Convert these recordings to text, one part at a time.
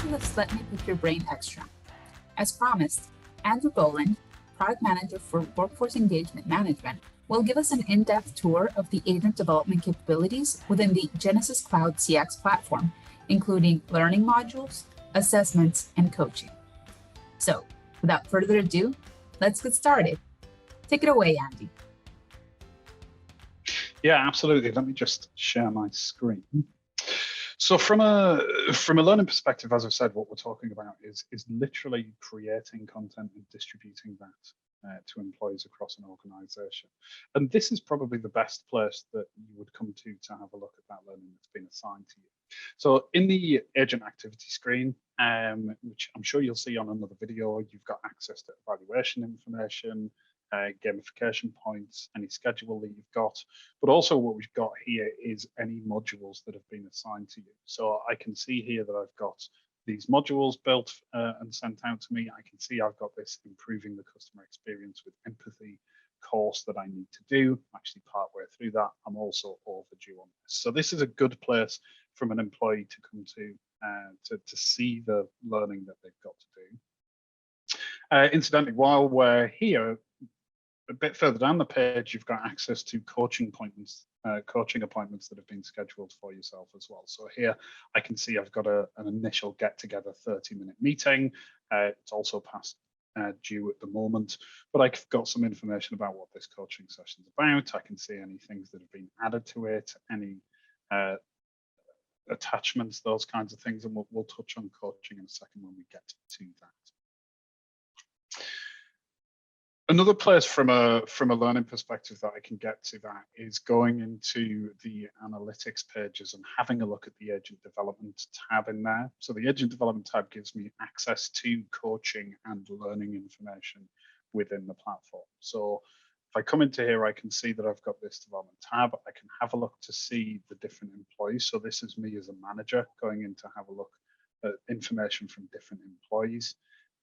to this Let Me Pick Your Brain Extra. As promised, Andrew Boland, Product Manager for Workforce Engagement Management, will give us an in-depth tour of the agent development capabilities within the Genesys Cloud CX platform, including learning modules, assessments, and coaching. So, without further ado, let's get started. Take it away, Andy. Yeah, absolutely. Let me just share my screen. So from a learning perspective, as I've said, what we're talking about is literally creating content and distributing that to employees across an organization. And this is probably the best place that you would come to have a look at that learning that's been assigned to you. So in the agent activity screen, which I'm sure you'll see on another video, you've got access to evaluation information, gamification points, any schedule that you've got, but also what we've got here is any modules that have been assigned to you. So I can see here that I've got these modules built and sent out to me. I can see I've got this improving the customer experience with empathy course that I need to do. I'm actually partway through that. I'm also overdue on this. So this is a good place from an employee to come to see the learning that they've got to do. Incidentally, while we're here, a bit further down the page, you've got access to coaching appointments that have been scheduled for yourself as well. So here I can see I've got an initial get together 30-minute meeting. It's also past due at the moment, but I've got some information about what this coaching session is about. I can see any things that have been added to it, any attachments, those kinds of things, and we'll touch on coaching in a second when we get to that. Another place from a learning perspective that I can get to that is going into the analytics pages and having a look at the agent development tab in there. So the agent development tab gives me access to coaching and learning information within the platform. So if I come into here, I can see that I've got this development tab. I can have a look to see the different employees. So this is me as a manager going in to have a look at information from different employees.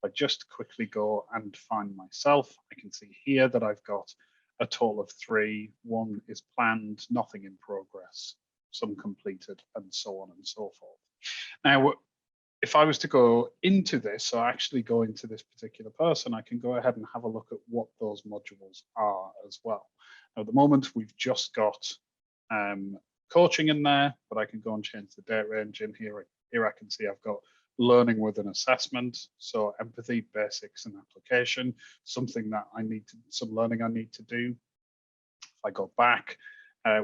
I just quickly go and find myself, I can see here that I've got a total of 3. 1 is planned, nothing in progress, some completed, and so on and so forth. Now, if I was to go into this, so actually go into this particular person, I can go ahead and have a look at what those modules are as well. Now, at the moment, we've just got coaching in there, but I can go and change the date range in here. Here I can see I've got learning with an assessment, so empathy, basics, and application, something that some learning I need to do. If I go back,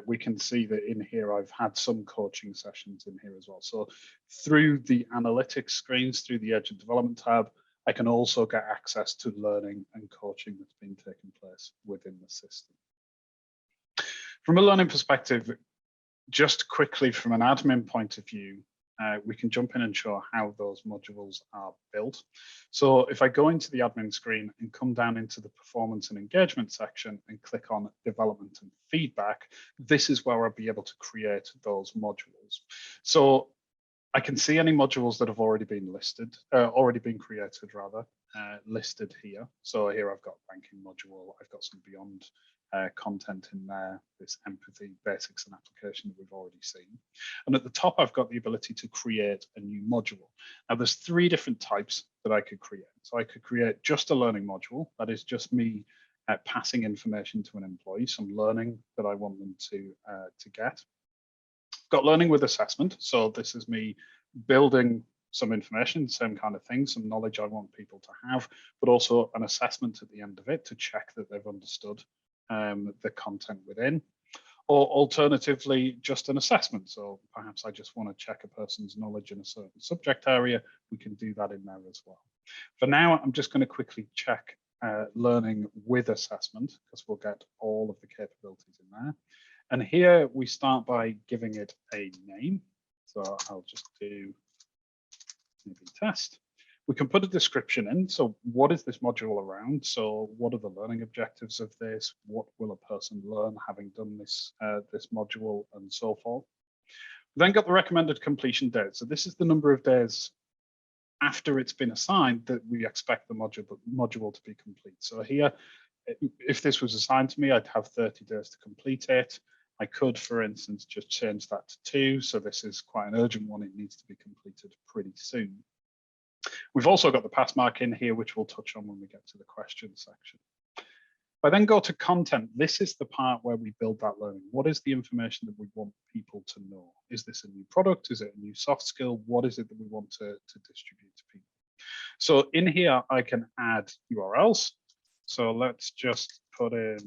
we can see that in here I've had some coaching sessions in here as well. So through the analytics screens, through the agent development tab, I can also get access to learning and coaching that's been taking place within the system. From a learning perspective, just quickly from an admin point of view, we can jump in and show how those modules are built. So if I go into the admin screen and come down into the performance and engagement section and click on development and feedback, this is where I'll be able to create those modules. So I can see any modules that have already been listed, created rather, listed here. So here I've got banking module, I've got some beyond content in there, this empathy, basics, and application that we've already seen. And at the top, I've got the ability to create a new module. Now, there's 3 different types that I could create. So I could create just a learning module, that is just me passing information to an employee, some learning that I want them to get. Got learning with assessment. So this is me building some information, same kind of thing, some knowledge I want people to have, but also an assessment at the end of it to check that they've understood the content within, or alternatively, just an assessment. So perhaps I just want to check a person's knowledge in a certain subject area. We can do that in there as well. For now, I'm just going to quickly check learning with assessment, because we'll get all of the capabilities in there. And here we start by giving it a name. So I'll just do maybe test. We can put a description in. So what is this module around? So what are the learning objectives of this? What will a person learn having done this, this module, and so forth? We then got the recommended completion date. So this is the number of days after it's been assigned that we expect the module to be complete. So here, if this was assigned to me, I'd have 30 days to complete it. I could, for instance, just change that to 2. So this is quite an urgent one. It needs to be completed pretty soon. We've also got the pass mark in here, which we'll touch on when we get to the question section. If I then go to content, this is the part where we build that learning. What is the information that we want people to know? Is this a new product? Is it a new soft skill? What is it that we want to distribute to people? So in here, I can add URLs. So let's just put in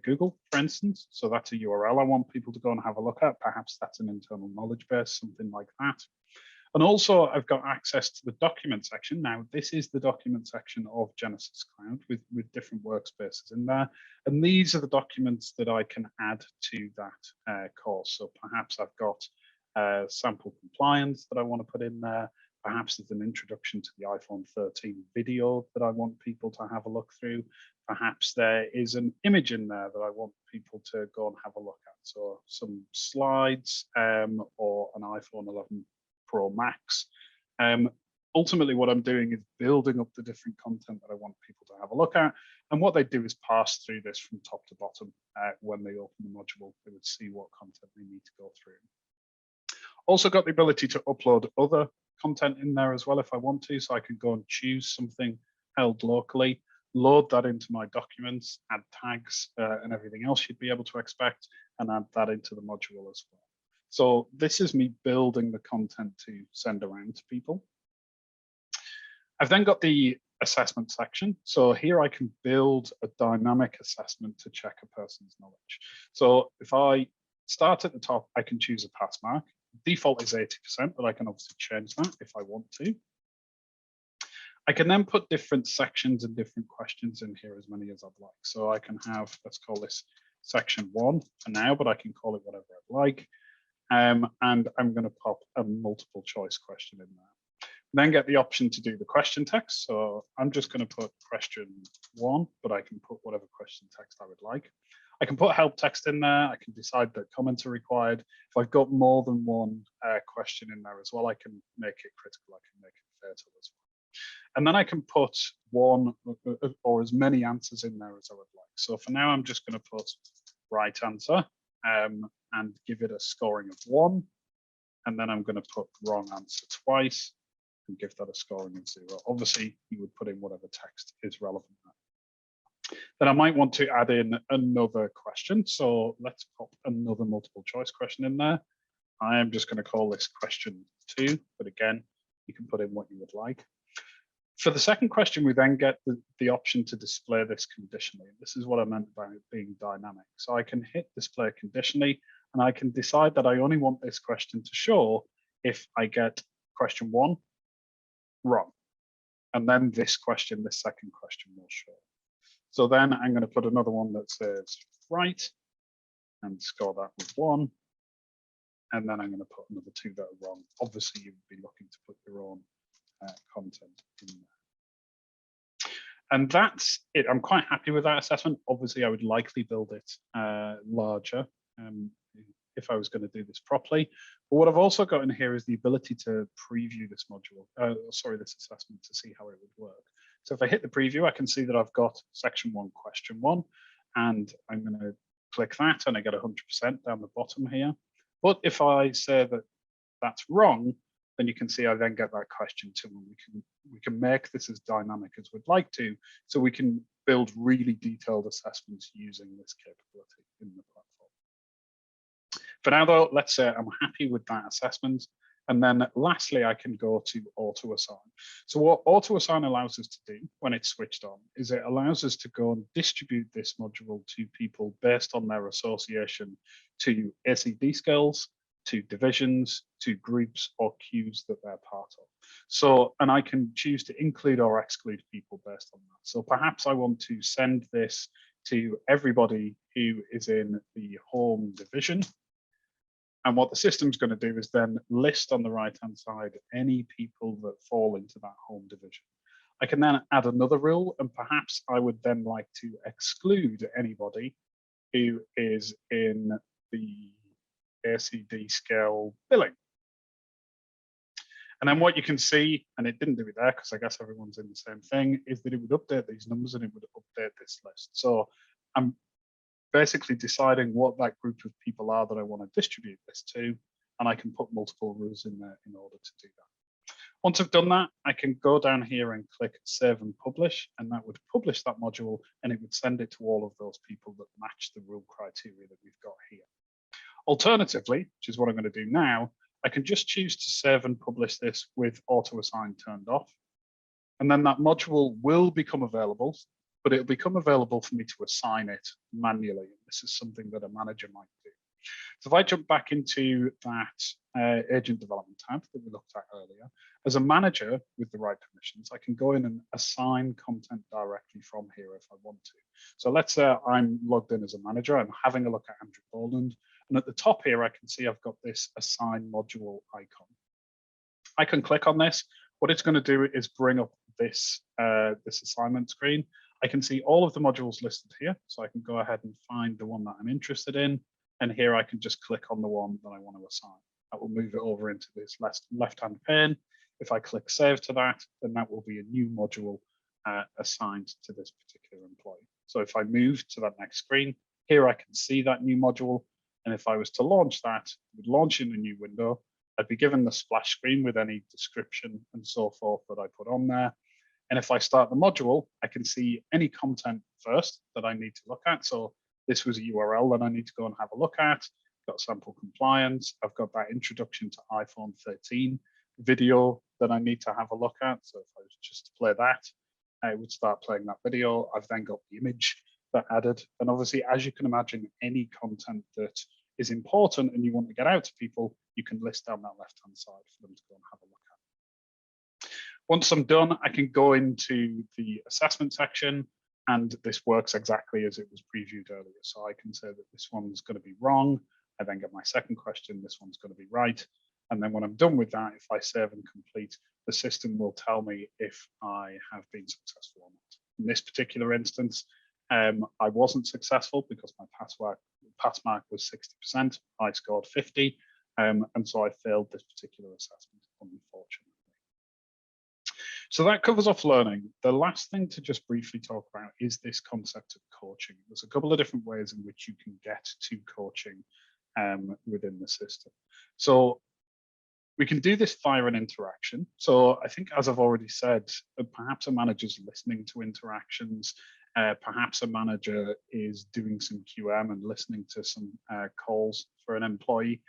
Google, for instance. So that's a URL I want people to go and have a look at. Perhaps that's an internal knowledge base, something like that. And also I've got access to the document section. Now, this is the document section of Genesys Cloud with different workspaces in there. And these are the documents that I can add to that course. So perhaps I've got sample compliance that I want to put in there. Perhaps there's an introduction to the iPhone 13 video that I want people to have a look through. Perhaps there is an image in there that I want people to go and have a look at. So some slides or an iPhone 11 Pro Max. Ultimately, what I'm doing is building up the different content that I want people to have a look at. And what they do is pass through this from top to bottom. When they open the module, they would see what content they need to go through. Also got the ability to upload other content in there as well if I want to. So I can go and choose something held locally, load that into my documents, add tags and everything else you'd be able to expect, and add that into the module as well. So this is me building the content to send around to people. I've then got the assessment section. So here I can build a dynamic assessment to check a person's knowledge. So if I start at the top, I can choose a pass mark. Default is 80%, but I can obviously change that if I want to. I can then put different sections and different questions in here, as many as I'd like. So I can have, let's call this section 1 for now, but I can call it whatever I'd like. And I'm going to pop a multiple choice question in there. Then get the option to do the question text. So I'm just going to put question 1, but I can put whatever question text I would like. I can put help text in there. I can decide that comments are required. If I've got more than one question in there as well, I can make it critical. I can make it fatal as well. And then I can put one or as many answers in there as I would like. So for now, I'm just going to put right answer and give it a scoring of 1. And then I'm going to put wrong answer twice and give that a scoring of 0. Obviously, you would put in whatever text is relevant there. Then I might want to add in another question. So let's pop another multiple choice question in there. I am just going to call this question 2, but again, you can put in what you would like. For the second question, we then get the option to display this conditionally. This is what I meant by it being dynamic. So I can hit display conditionally, and I can decide that I only want this question to show if I get question 1 wrong. And then this second question will show. So then I'm going to put another one that says right and score that with 1. And then I'm going to put another 2 that are wrong. Obviously, you would be looking to put your own content in there. And that's it. I'm quite happy with that assessment. Obviously, I would likely build it larger if I was going to do this properly. But what I've also got in here is the ability to preview this module, this assessment to see how it would work. So if I hit the preview, I can see that I've got section 1, question 1, and I'm going to click that and I get 100% down the bottom here. But if I say that that's wrong, then you can see I then get that question 2, and we can make this as dynamic as we'd like to, so we can build really detailed assessments using this capability in the platform. For now, though, let's say I'm happy with that assessment. And then lastly, I can go to auto assign. So what auto assign allows us to do when it's switched on is it allows us to go and distribute this module to people based on their association to ACD skills, to divisions, to groups or queues that they're part of. So, and I can choose to include or exclude people based on that. So perhaps I want to send this to everybody who is in the home division. And what the system's going to do is then list on the right-hand side any people that fall into that home division. I can then add another rule, and perhaps I would then like to exclude anybody who is in the ACD scale billing. And then what you can see, and it didn't do it there because I guess everyone's in the same thing, is that it would update these numbers and it would update this list. So I'm basically deciding what that group of people are that I want to distribute this to. and I can put multiple rules in there in order to do that. Once I've done that, I can go down here and click Save and Publish, and that would publish that module, and it would send it to all of those people that match the rule criteria that we've got here. Alternatively, which is what I'm going to do now, I can just choose to save and publish this with auto assign turned off. And then that module will become available, but it'll become available for me to assign it manually. This is something that a manager might do. So if I jump back into that agent development tab that we looked at earlier, as a manager with the right permissions, I can go in and assign content directly from here if I want to. So let's say I'm logged in as a manager, I'm having a look at Andrew Boland, and at the top here, I can see I've got this assign module icon. I can click on this. What it's going to do is bring up this, this assignment screen. I can see all of the modules listed here, so I can go ahead and find the one that I'm interested in. And here I can just click on the one that I want to assign. That will move it over into this left-hand pane. If I click Save to that, then that will be a new module assigned to this particular employee. So if I move to that next screen, here I can see that new module. And if I was to launch that, it would launch in a new window. I'd be given the splash screen with any description and so forth that I put on there. And if I start the module, I can see any content first that I need to look at. So this was a URL that I need to go and have a look at. Got sample compliance. I've got that introduction to iPhone 13 video that I need to have a look at. So if I was just to play that, I would start playing that video. I've then got the image that added. And obviously, as you can imagine, any content that is important and you want to get out to people, you can list down that left-hand side for them to go and have a look at. Once I'm done, I can go into the assessment section, and this works exactly as it was previewed earlier. So I can say that this one's going to be wrong. I then get my second question, this one's going to be right. And then when I'm done with that, if I save and complete, the system will tell me if I have been successful or not. In this particular instance, I wasn't successful because my pass mark was 60%. I scored 50, and so I failed this particular assessment, unfortunately. So that covers off learning. The last thing to just briefly talk about is this concept of coaching. There's a couple of different ways in which you can get to coaching within the system. So we can do this via an interaction. So I think, as I've already said, perhaps a manager's listening to interactions. Perhaps a manager is doing some QM and listening to some calls for an employee.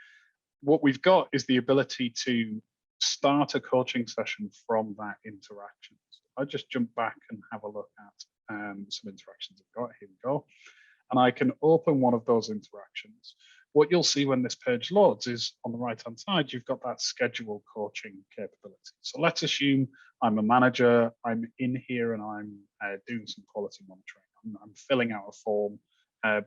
What we've got is the ability to start a coaching session from that interaction. So I just jump back and have a look at some interactions I've got. Here we go. And I can open one of those interactions. What you'll see when this page loads is on the right-hand side, you've got that schedule coaching capability. So let's assume I'm a manager, I'm in here and I'm doing some quality monitoring. I'm filling out a form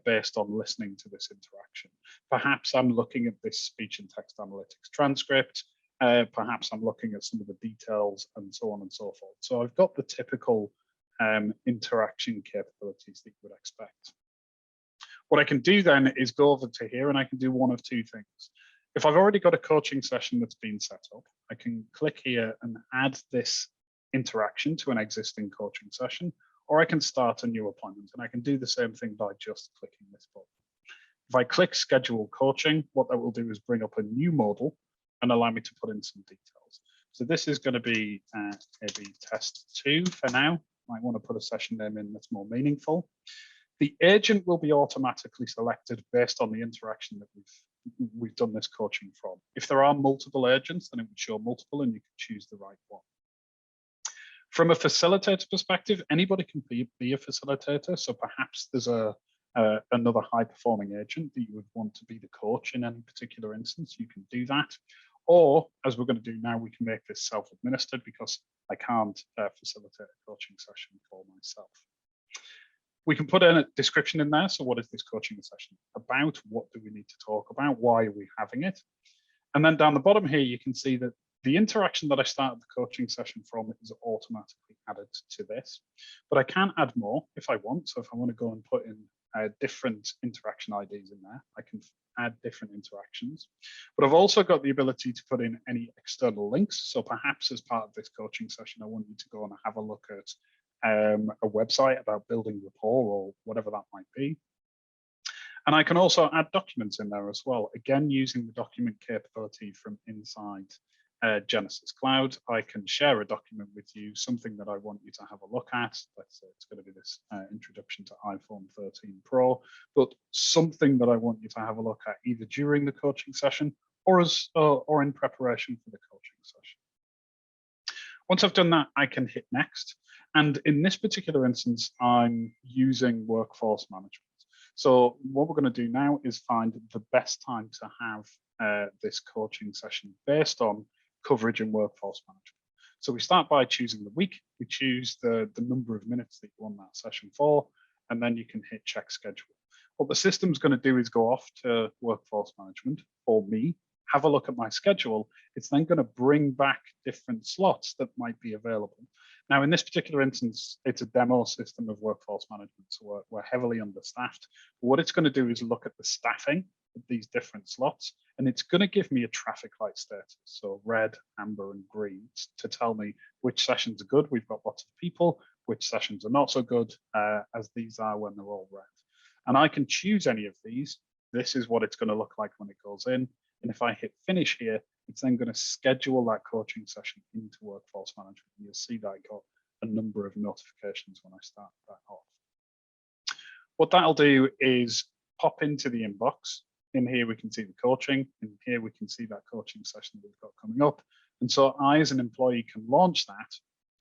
based on listening to this interaction. Perhaps I'm looking at this speech and text analytics transcript. Perhaps I'm looking at some of the details and so on and so forth. So I've got the typical interaction capabilities that you would expect. What I can do then is go over to here and I can do one of two things. If I've already got a coaching session that's been set up, I can click here and add this interaction to an existing coaching session, or I can start a new appointment, and I can do the same thing by just clicking this button. If I click schedule coaching, what that will do is bring up a new modal and allow me to put in some details. So this is going to be maybe test 2 for now. Might want to put a session name in that's more meaningful. The agent will be automatically selected based on the interaction that we've done this coaching from. If there are multiple agents, then it would show multiple and you can choose the right one. From a facilitator perspective, anybody can be a facilitator. So perhaps there's another high performing agent that you would want to be the coach in any particular instance, you can do that. Or, as we're going to do now, we can make this self-administered because I can't facilitate a coaching session for myself. We can put in a description in there. So what is this coaching session about? What do we need to talk about? Why are we having it? And then down the bottom here, you can see that the interaction that I started the coaching session from is automatically added to this. But I can add more if I want. So if I want to go and put in different interaction IDs in there, I can add different interactions. But I've also got the ability to put in any external links. So perhaps as part of this coaching session, I want you to go and have a look at a website about building rapport or whatever that might be. And I can also add documents in there as well, again, using the document capability from inside Genesys Cloud. I can share a document with you, something that I want you to have a look at. Let's say it's going to be this introduction to iPhone 13 Pro, but something that I want you to have a look at either during the coaching session or in preparation for the coaching session. Once I've done that, I can hit next. And in this particular instance, I'm using workforce management. So what we're going to do now is find the best time to have this coaching session based on coverage and workforce management. So we start by choosing the week. We choose the number of minutes that you want that session for, and then you can hit check schedule. What the system's going to do is go off to workforce management for me, have a look at my schedule. It's then going to bring back different slots that might be available. Now, in this particular instance, it's a demo system of workforce management, so we're heavily understaffed. What it's going to do is look at the staffing of these different slots, and it's going to give me a traffic light status, so red, amber, and green, to tell me which sessions are good. We've got lots of people, which sessions are not so good, as these are when they're all red. And I can choose any of these. This is what it's going to look like when it goes in. And if I hit finish here, it's then going to schedule that coaching session into workforce management. And you'll see that I got a number of notifications when I start that off. What that'll do is pop into the inbox. In here, we can see the coaching. In here, we can see that coaching session that we've got coming up. And so I, as an employee, can launch that,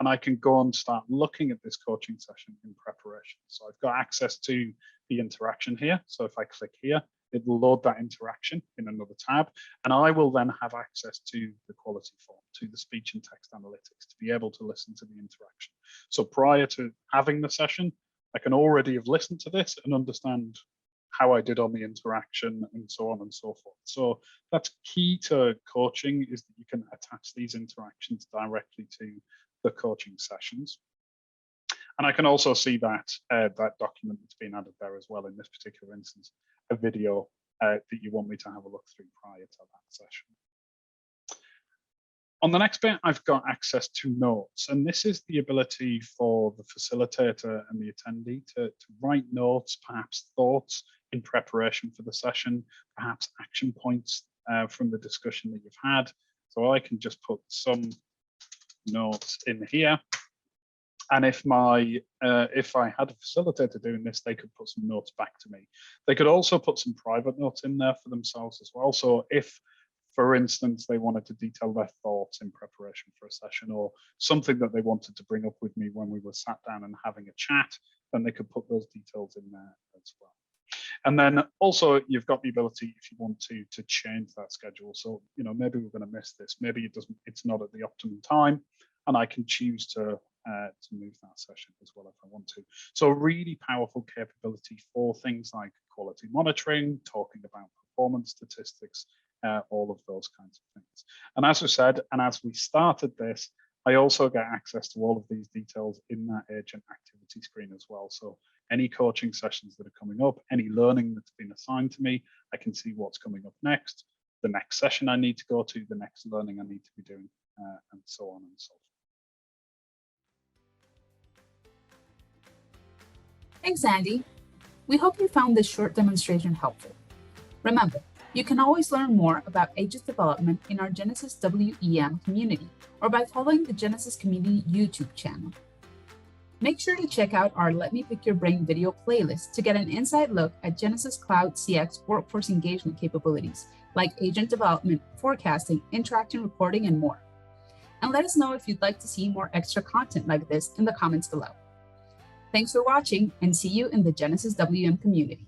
and I can go and start looking at this coaching session in preparation. So I've got access to the interaction here. So if I click here, it will load that interaction in another tab, and I will then have access to the quality form, to the speech and text analytics, to be able to listen to the interaction. So prior to having the session, I can already have listened to this and understand how I did on the interaction and so on and so forth. So that's key to coaching, is that you can attach these interactions directly to the coaching sessions. And I can also see that that document that's been added there as well in this particular instance, a video that you want me to have a look through prior to that session. On the next bit, I've got access to notes, and this is the ability for the facilitator and the attendee to write notes, perhaps thoughts in preparation for the session, perhaps action points from the discussion that you've had. So I can just put some notes in here. And if I had a facilitator doing this, they could put some notes back to me. They could also put some private notes in there for themselves as well. So if, for instance, they wanted to detail their thoughts in preparation for a session, or something that they wanted to bring up with me when we were sat down and having a chat, then they could put those details in there as well. And then also you've got the ability, if you want to change that schedule. So, you know, maybe we're going to miss this. Maybe it's not at the optimum time, and I can choose to move that session as well if I want to. So really powerful capability for things like quality monitoring, talking about performance statistics, all of those kinds of things. And as I said, and as we started this, I also get access to all of these details in that agent activity screen as well. So any coaching sessions that are coming up, any learning that's been assigned to me, I can see what's coming up next, the next session I need to go to, the next learning I need to be doing, and so on and so forth. Thanks, Andy. We hope you found this short demonstration helpful. Remember, you can always learn more about agent development in our Genesys WEM community, or by following the Genesys Community YouTube channel. Make sure to check out our Let Me Pick Your Brain video playlist to get an inside look at Genesys Cloud CX workforce engagement capabilities, like agent development, forecasting, interaction reporting, and more. And let us know if you'd like to see more extra content like this in the comments below. Thanks for watching, and see you in the Genesys WM community.